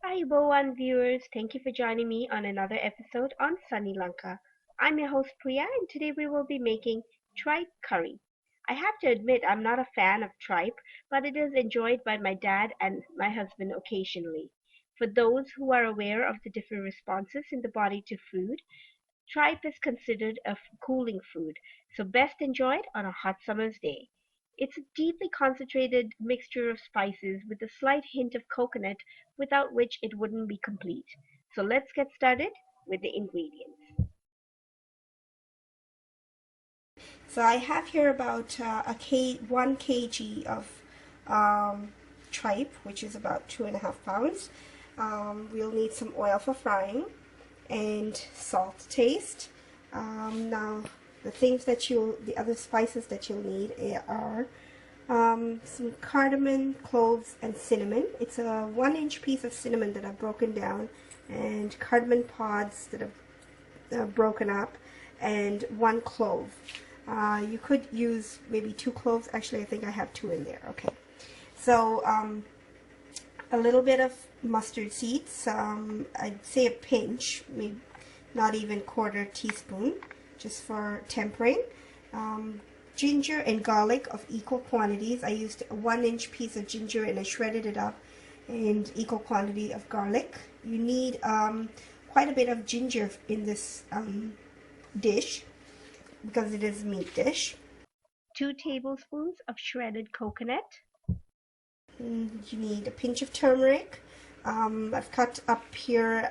Hi, Boan viewers. Thank you for joining me on another episode on Sunnylanka. I'm your host Priya, and today we will be making tripe curry. I have to admit I'm not a fan of tripe, but it is enjoyed by my dad and my husband occasionally. For those who are aware of the different responses in the body to food, tripe is considered a cooling food, so best enjoyed on a hot summer's day. It's a deeply concentrated mixture of spices with a slight hint of coconut, without which it wouldn't be complete. So let's get started with the ingredients. So I have here about 1 kg of um, tripe, which is about 2.5 pounds. We'll need some oil for frying and salt to taste. Now the other spices that you'll need are some cardamom, cloves, and cinnamon. It's a 1-inch piece of cinnamon that I've broken down, and cardamom pods that are broken up, and 1 clove. You could use maybe 2 cloves. Actually, I think I have 2 in there. Okay. So a little bit of mustard seeds. I'd say a pinch, maybe not even 1/4 teaspoon, just for tempering. Ginger and garlic of equal quantities. I used a 1-inch piece of ginger and I shredded it up, and equal quantity of garlic. You need quite a bit of ginger in this dish because it is a meat dish. 2 tablespoons of shredded coconut, You need a pinch of turmeric. I've cut up here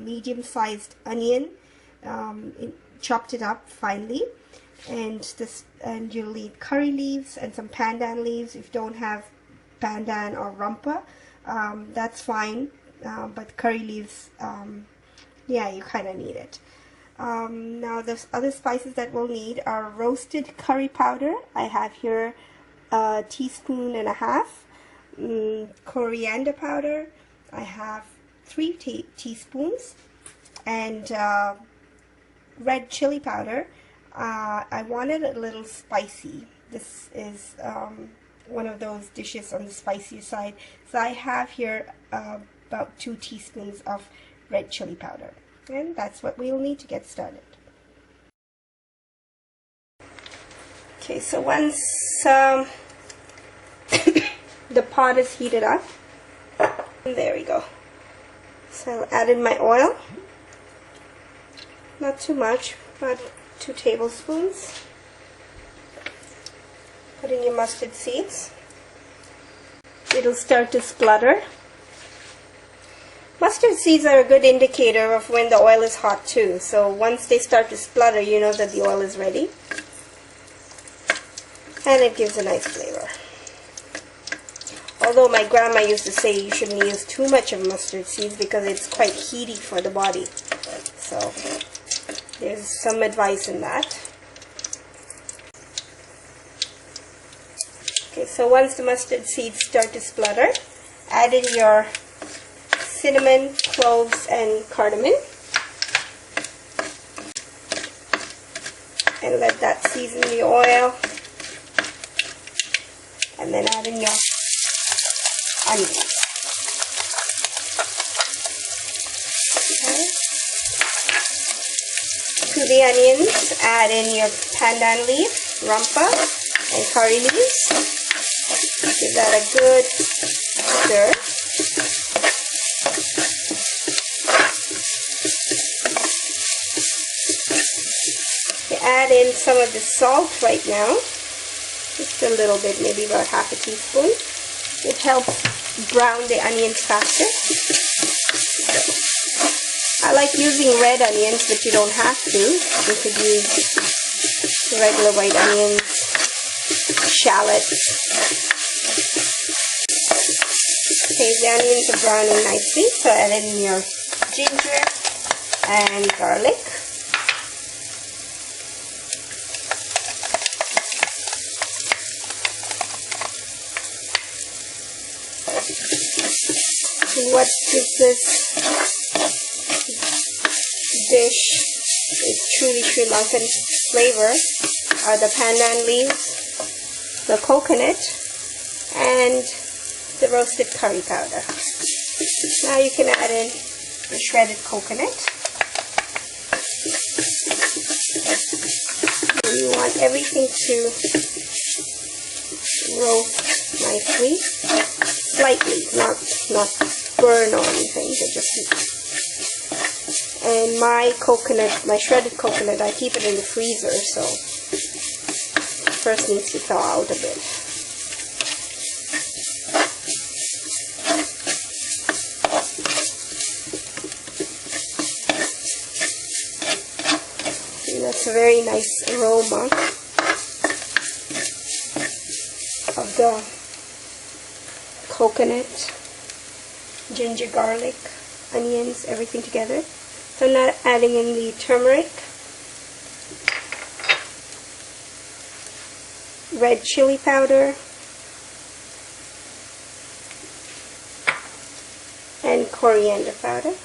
medium-sized onion, chopped it up finely, and you'll need curry leaves and some pandan leaves. If you don't have pandan or rumpa, that's fine, but curry leaves, yeah, you kind of need it. Now the other spices that we'll need are roasted curry powder. I have here a teaspoon and a half. Coriander powder, I have 3 teaspoons, and red chili powder. I want it a little spicy. This is one of those dishes on the spicy side, so I have here about 2 teaspoons of red chili powder, and that's what we'll need to get started. Okay, so once the pot is heated up, there we go. So I'll add in my oil, not too much, about 2 tablespoons. Put in your mustard seeds. It'll start to splutter. Mustard seeds are a good indicator of when the oil is hot too, so once they start to splutter, you know that the oil is ready, and it gives a nice flavor. Although my grandma used to say you shouldn't use too much of mustard seeds because it's quite heaty for the body. So there's some advice in that. Okay, so once the mustard seeds start to splutter, add in your cinnamon, cloves, and cardamom, and let that season the oil, and then add in your onions. Okay. To the onions, add in your pandan leaf, rumpa, and curry leaves. Give that a good stir. You add in some of the salt right now, just a little bit, maybe about half a teaspoon. It helps brown the onions faster. I like using red onions, but you don't have to. You could use regular white onions, shallots. Okay, the onions are browning nicely, so add in your ginger and garlic. What gives this dish its truly Sri Lankan flavor are the pandan leaves, the coconut, and the roasted curry powder. Now you can add in the shredded coconut. And you want everything to roast nicely, slightly, not burn or anything, but just. And my coconut, my shredded coconut, I keep it in the freezer, so first needs to thaw out a bit. And that's a very nice aroma of the coconut, ginger, garlic, onions, everything together. So I'm not adding in the turmeric, red chili powder, and coriander powder.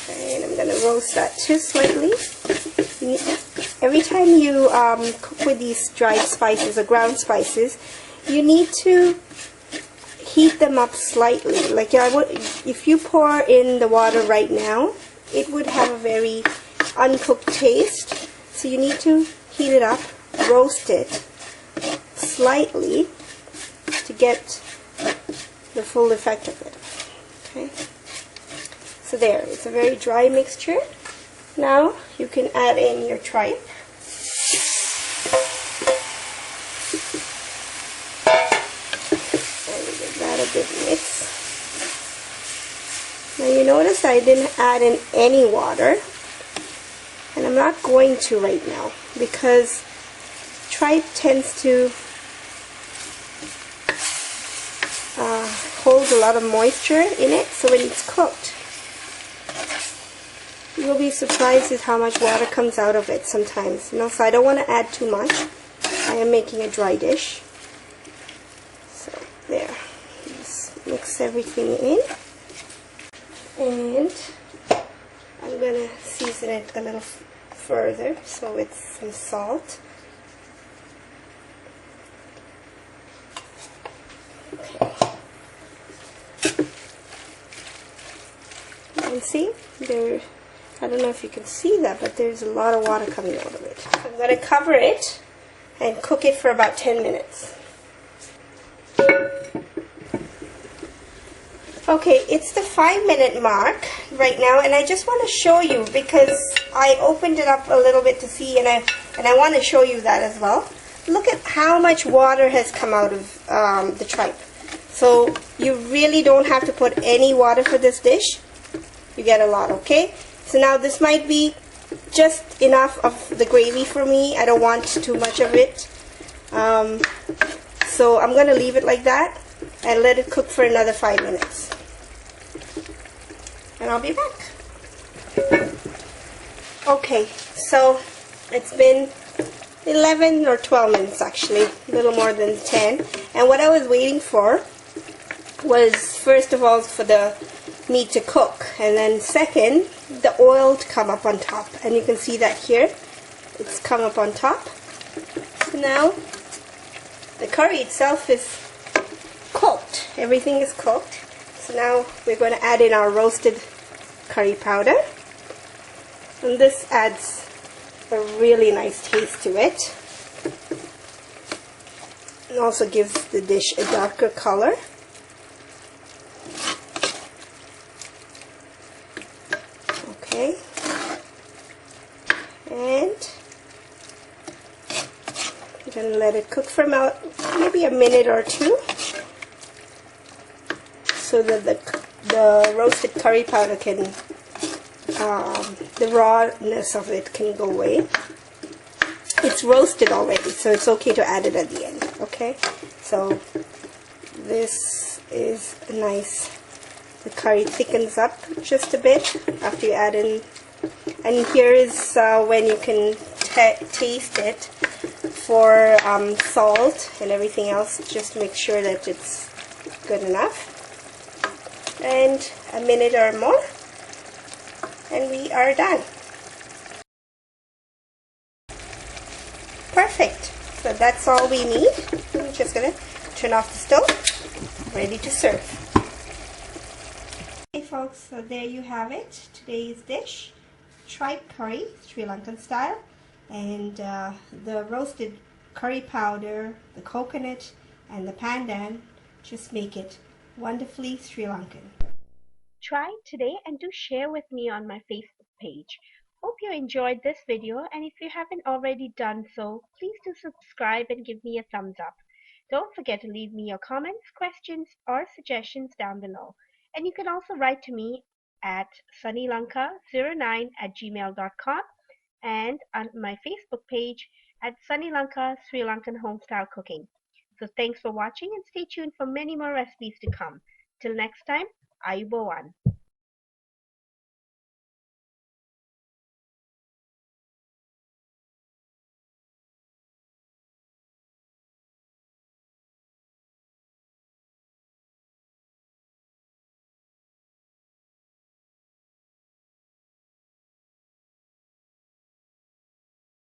And I'm going to roast that too slightly. Every time you cook with these dried spices or ground spices, you need to heat them up slightly. Like if you pour in the water right now, it would have a very uncooked taste. So you need to heat it up, roast it slightly to get the full effect of it. Okay. So there, it's a very dry mixture. Now you can add in your tripe. A good mix. Now you notice I didn't add in any water, and I'm not going to right now because tripe tends to hold a lot of moisture in it, so when it's cooked you'll be surprised at how much water comes out of it sometimes. So I don't want to add too much. I am making a dry dish. So there. Mix everything in, and I'm going to season it a little further, so with some salt. Okay. And see, I don't know if you can see that, but there's a lot of water coming out of it. So I'm going to cover it and cook it for about 10 minutes. Okay, it's the 5-minute mark right now, and I just want to show you because I opened it up a little bit to see, and I want to show you that as well. Look at how much water has come out of the tripe. So you really don't have to put any water for this dish. You get a lot, okay? So now this might be just enough of the gravy for me. I don't want too much of it. So I'm going to leave it like that and let it cook for another 5 minutes. And I'll be back. Okay, so it's been 11 or 12 minutes actually, a little more than 10. And what I was waiting for was, first of all, for the meat to cook, and then second, the oil to come up on top. And you can see that here, it's come up on top. So now the curry itself is cooked. Everything is cooked. So now we're going to add in our roasted curry powder, and this adds a really nice taste to it. It also gives the dish a darker color. Okay, and I'm going to let it cook for about maybe a minute or two, so that the roasted curry powder can, the rawness of it can go away. It's roasted already, so it's okay to add it at the end, okay? So this is nice. The curry thickens up just a bit after you add in. And here is when you can taste it for salt and everything else. Just make sure that it's good enough. And a minute or more, and we are done. Perfect. So that's all we need. I'm just gonna turn off the stove. Ready to serve. Hey folks, so there you have it. Today's dish, tripe curry, Sri Lankan style, and the roasted curry powder, the coconut, and the pandan just make it wonderfully Sri Lankan. Try it today and do share with me on my Facebook page. Hope you enjoyed this video, and if you haven't already done so, please do subscribe and give me a thumbs up. Don't forget to leave me your comments, questions, or suggestions down below. And you can also write to me at sunnylanka09@gmail.com and on my Facebook page at Sunnylanka Sri Lankan Homestyle Cooking. So thanks for watching and stay tuned for many more recipes to come. Till next time, Ayubowan.